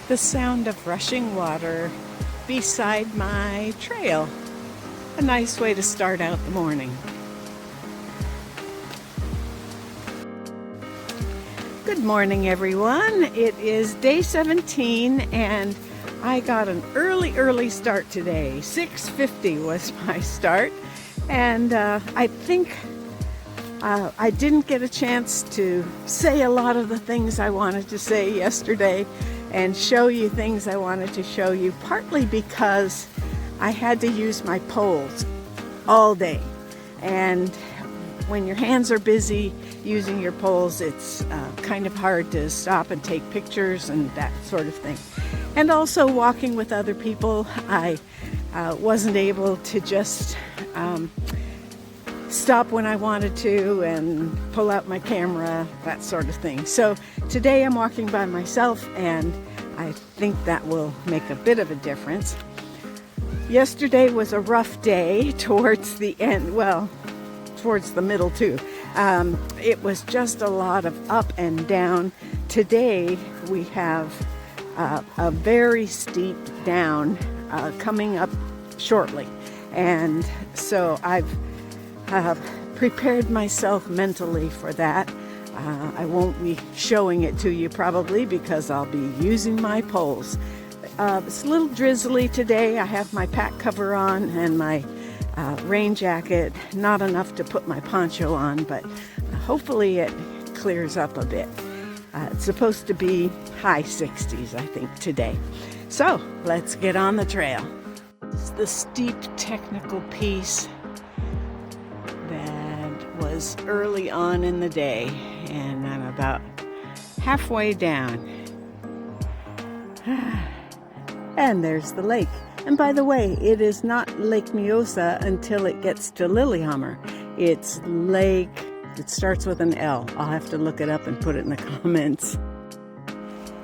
the sound of rushing water beside my trail. A nice way to start out the morning. Good morning, everyone. It is day 17 and I got an early start today. 6:50 was my start, and I think I didn't get a chance to say a lot of the things I wanted to say yesterday and show you things I wanted to show you, partly because I had to use my poles all day, and when your hands are busy using your poles, it's kind of hard to stop and take pictures and that sort of thing. And also walking with other people, I wasn't able to just stop when I wanted to and pull out my camera, that sort of thing. So today I'm walking by myself, and I think that will make a bit of a difference. Yesterday was a rough day towards the end, well, towards the middle too. It was just a lot of up and down. Today we have a very steep down coming up shortly, and so I've prepared myself mentally for that. I won't be showing it to you probably because I'll be using my poles. It's a little drizzly today. I have my pack cover on and my rain jacket, not enough to put my poncho on, but hopefully it clears up a bit. It's supposed to be high 60s, I think, today. So let's get on the trail. It's the steep technical piece that was early on in the day, and I'm about halfway down. And there's the lake. And by the way, it is not Lake Mjosa until it gets to Lillehammer. It's Lake, it starts with an L. I'll have to look it up and put it in the comments.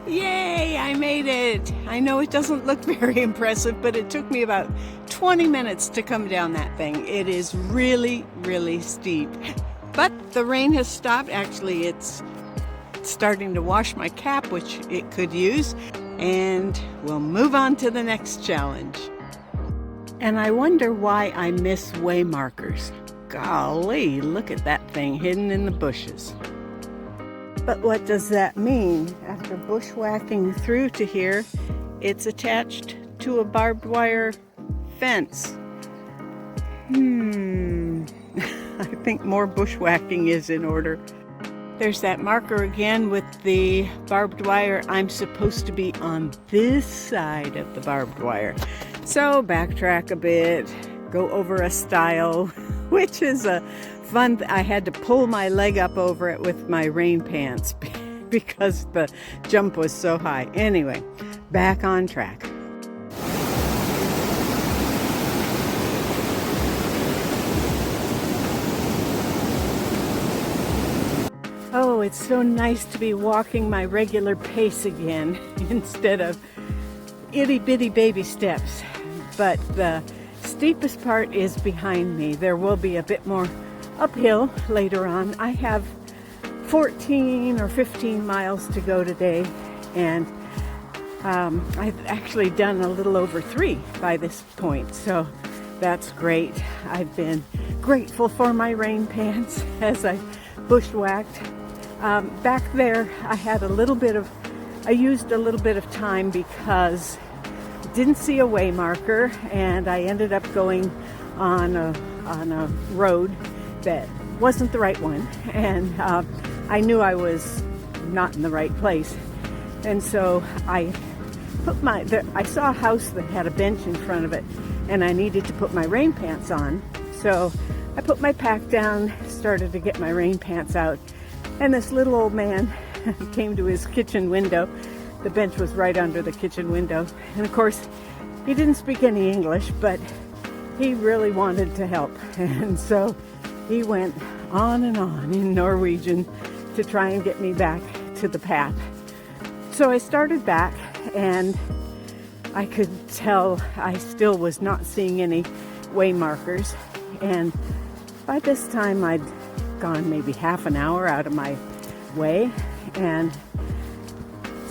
Yay, I made it! I know it doesn't look very impressive, but it took me about 20 minutes to come down that thing. It is really steep. But the rain has stopped. Actually, it's starting to wash my cap, which it could use. And we'll move on to the next challenge. And I wonder why I miss way markers. Golly, look at that thing hidden in the bushes. But what does that mean? After bushwhacking through to here, it's attached to a barbed wire fence. I think more bushwhacking is in order. There's that marker again with the barbed wire. I'm supposed to be on this side of the barbed wire. So backtrack a bit, go over a stile, which is a fun. I had to pull my leg up over it with my rain pants because the jump was so high. Anyway, back on track. Oh, it's so nice to be walking my regular pace again instead of itty-bitty baby steps. But the steepest part is behind me. There will be a bit more uphill later on. I have 14 or 15 miles to go today, and I've actually done a little over 3 by this point, so that's great. I've been grateful for my rain pants as I bushwhacked. Back there, I used a little bit of time because I didn't see a way marker, and I ended up going on a road that wasn't the right one, and I knew I was not in the right place. And so I saw a house that had a bench in front of it, and I needed to put my rain pants on. So I put my pack down, started to get my rain pants out, and this little old man came to his kitchen window. The bench was right under the kitchen window. And of course, he didn't speak any English, but he really wanted to help. And so he went on and on in Norwegian to try and get me back to the path. So I started back, and I could tell I still was not seeing any way markers. And by this time, I'd gone maybe half an hour out of my way, and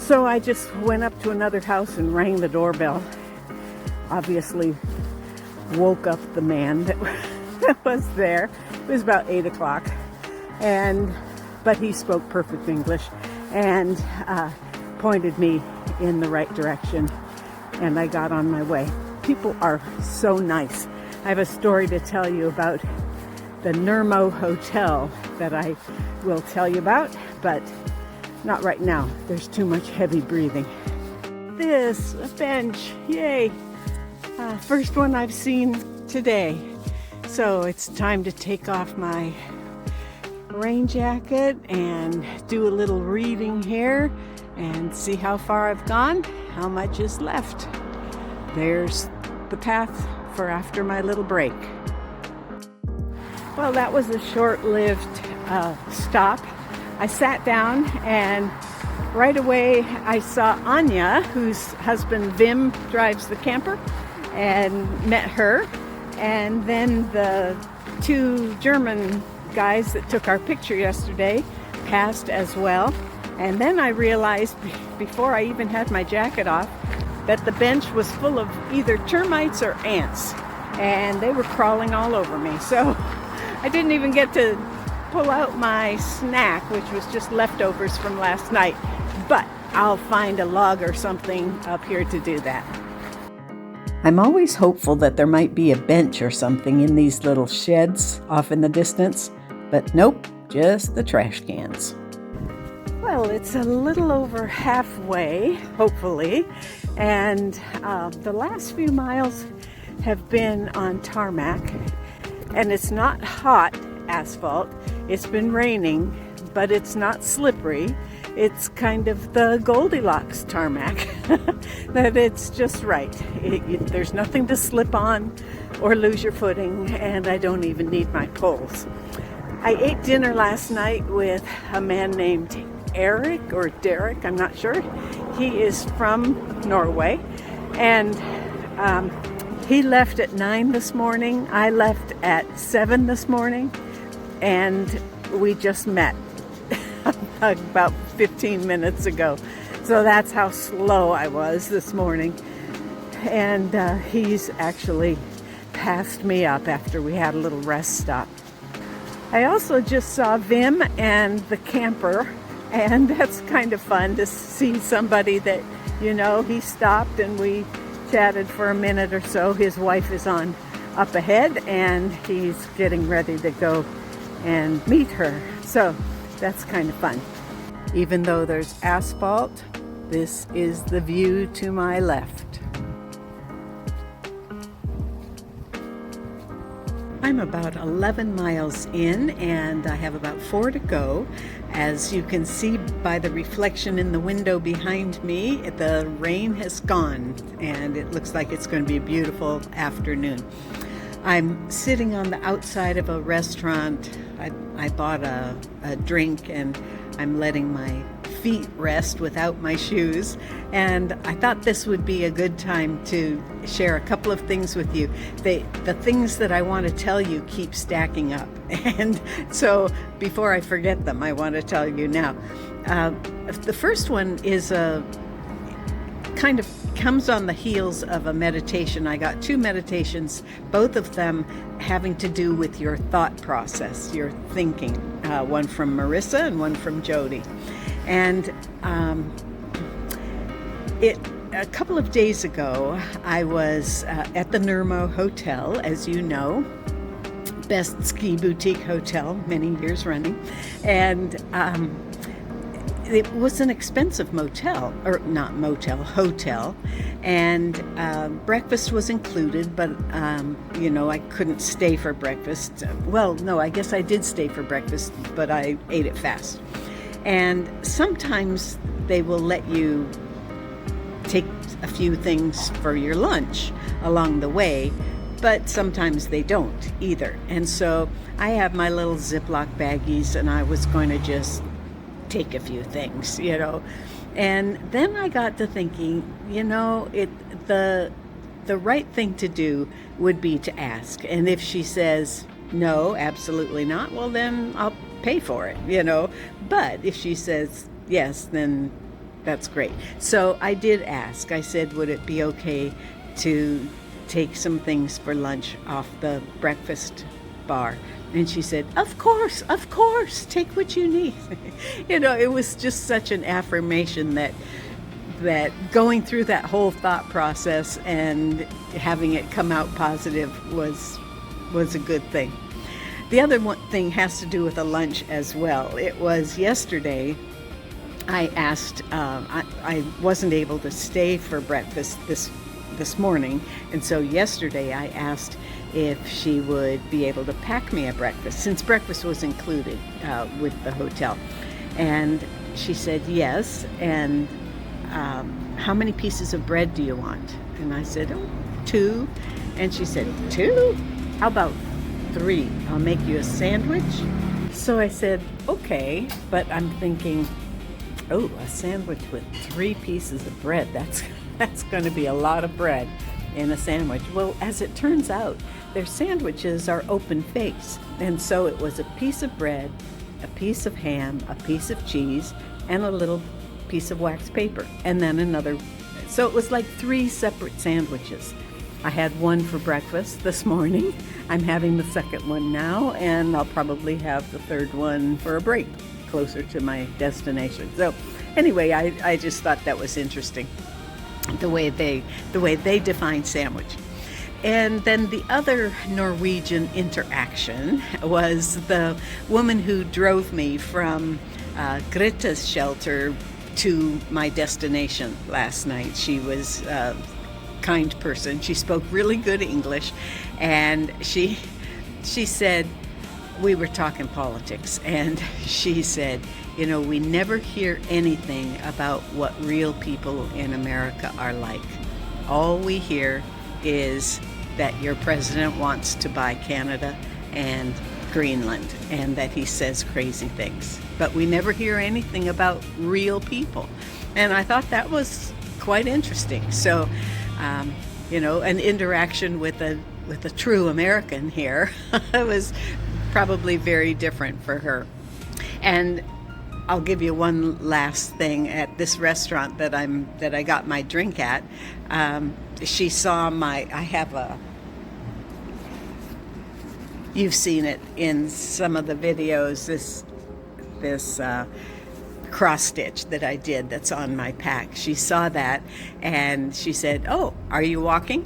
So I just went up to another house and rang the doorbell. Obviously woke up the man that was there. It was about 8 o'clock, but he spoke perfect English and pointed me in the right direction, and I got on my way. People are so nice. I have a story to tell you about the Ringebu Hotel that I will tell you about, but not right now. There's too much heavy breathing. This bench, yay! First one I've seen today. So it's time to take off my rain jacket and do a little reading here and see how far I've gone, how much is left. There's the path for after my little break. Well, that was a short-lived stop. I sat down and right away I saw Anya, whose husband Vim drives the camper, and met her. And then the two German guys that took our picture yesterday passed as well. And then I realized before I even had my jacket off that the bench was full of either termites or ants, and they were crawling all over me. So I didn't even get to pull out my snack, which was just leftovers from last night, but I'll find a log or something up here to do that. I'm always hopeful that there might be a bench or something in these little sheds off in the distance, but nope, just the trash cans. Well, it's a little over halfway, hopefully, and the last few miles have been on tarmac, and it's not hot asphalt. It's been raining, but it's not slippery. It's kind of the Goldilocks tarmac, that it's just right. There's nothing to slip on or lose your footing, and I don't even need my poles. I ate dinner last night with a man named Eric or Derek, I'm not sure. He is from Norway, and he left at 9 this morning. I left at 7 this morning, and we just met about 15 minutes ago. So that's how slow I was this morning. And he's actually passed me up after we had a little rest stop. I also just saw Vim and the camper, and that's kind of fun to see somebody that, you know, he stopped and we chatted for a minute or so. His wife is on up ahead and he's getting ready to go and meet her. So that's kind of fun. Even though there's asphalt, this is the view to my left. I'm about 11 miles in and I have about 4 to go. As you can see by the reflection in the window behind me, the rain has gone and it looks like it's going to be a beautiful afternoon. I'm sitting on the outside of a restaurant. I bought a drink and I'm letting my feet rest without my shoes, and I thought this would be a good time to share a couple of things with you. The things that I want to tell you keep stacking up, and so before I forget them, I want to tell you now. The first one is kind of comes on the heels of a meditation. I got 2 meditations, both of them having to do with your thought process, your thinking. One from Marissa and one from Jody. And a couple of days ago, I was at the Ringebu Hotel, as you know, best ski boutique hotel, many years running, and it was an expensive hotel, and breakfast was included, but I couldn't stay for breakfast. Well, no, I guess I did stay for breakfast, but I ate it fast. And sometimes they will let you take a few things for your lunch along the way, but sometimes they don't either. And so I have my little Ziploc baggies, and I was going to just take a few things, And then I got to thinking, the right thing to do would be to ask. And if she says, no, absolutely not, well, then I'll pay for it, But if she says yes, then That's great. So I did ask. I said, would it be okay to take some things for lunch off the breakfast bar? And she said, of course, take what you need. You know, it was just such an affirmation that going through that whole thought process and having it come out positive was a good thing. The other one thing has to do with a lunch as well. It was yesterday. I asked, I wasn't able to stay for breakfast this morning, and so yesterday I asked if she would be able to pack me a breakfast, since breakfast was included with the hotel. And she said yes, and how many pieces of bread do you want? And I said, oh, 2. And she said, 2? How about 3? I'll make you a sandwich. So I said, okay, but I'm thinking, oh, a sandwich with 3 pieces of bread. That's going to be a lot of bread in a sandwich. Well, as it turns out, their sandwiches are open face. And so it was a piece of bread, a piece of ham, a piece of cheese, and a little piece of wax paper, and then another. So it was like 3 separate sandwiches. I had one for breakfast this morning. I'm having the second one now, and I'll probably have the third one for a break closer to my destination. So anyway, I just thought that was interesting, the way they define sandwich. And then the other Norwegian interaction was the woman who drove me from Greta's shelter to my destination last night. She was a kind person. She spoke really good English, and she said, we were talking politics, and she said, you know, we never hear anything about what real people in America are like. All we hear is that your president wants to buy Canada and Greenland, and that he says crazy things. But we never hear anything about real people. And I thought that was quite interesting. So, you know, an interaction with a true American here was probably very different for her. And I'll give you one last thing. At this restaurant that I got my drink at, she saw you've seen it in some of the videos, this cross stitch that I did that's on my pack. She saw that and she said, oh, are you walking?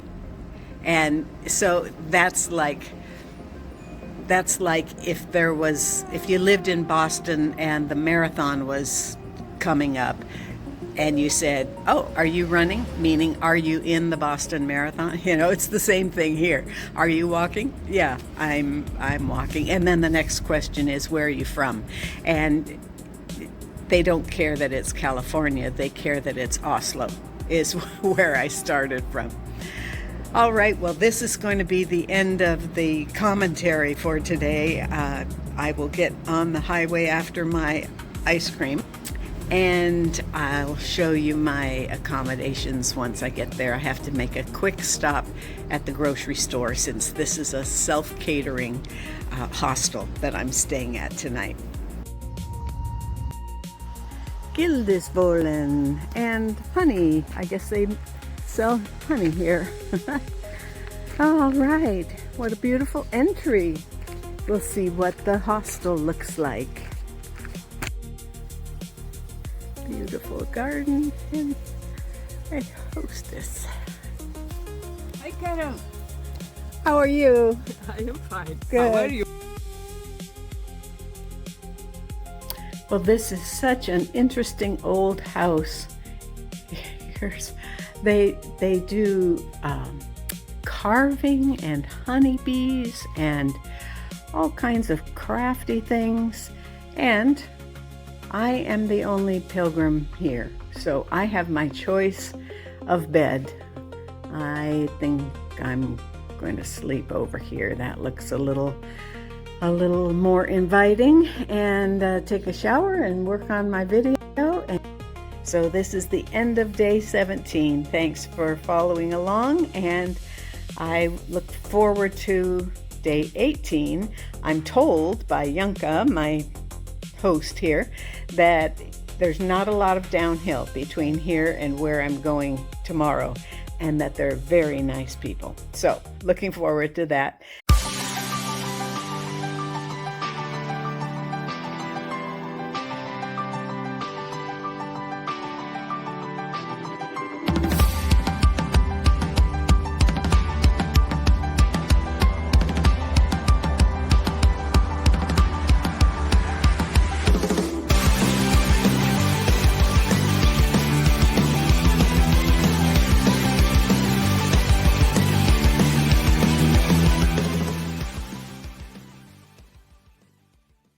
And so that's like if you lived in Boston and the marathon was coming up and you said, oh, are you running? Meaning, are you in the Boston Marathon? You know, it's the same thing here. Are you walking? Yeah, I'm walking. And then the next question is, where are you from? And they don't care that it's California. They care that it's Oslo, is where I started from. All right, well, this is going to be the end of the commentary for today. I will get on the highway after my ice cream, and I'll show you my accommodations once I get there. I have to make a quick stop at the grocery store since this is a self-catering hostel that I'm staying at tonight. Gildisbollen and honey. I guess they sell honey here. All right, what a beautiful entry. We'll see what the hostel looks like. Beautiful garden and a hostess. Hi, Karen. How are you? I am fine. Good. How are you? Well, this is such an interesting old house. They do carving and honeybees and all kinds of crafty things, and I am the only pilgrim here, so I have my choice of bed. I think I'm going to sleep over here. That looks a little more inviting, and take a shower and work on my video. And so this is the end of day 17. Thanks for following along, and I look forward to day 18. I'm told by Yanka, my host here, that there's not a lot of downhill between here and where I'm going tomorrow, and that they're very nice people. So looking forward to that.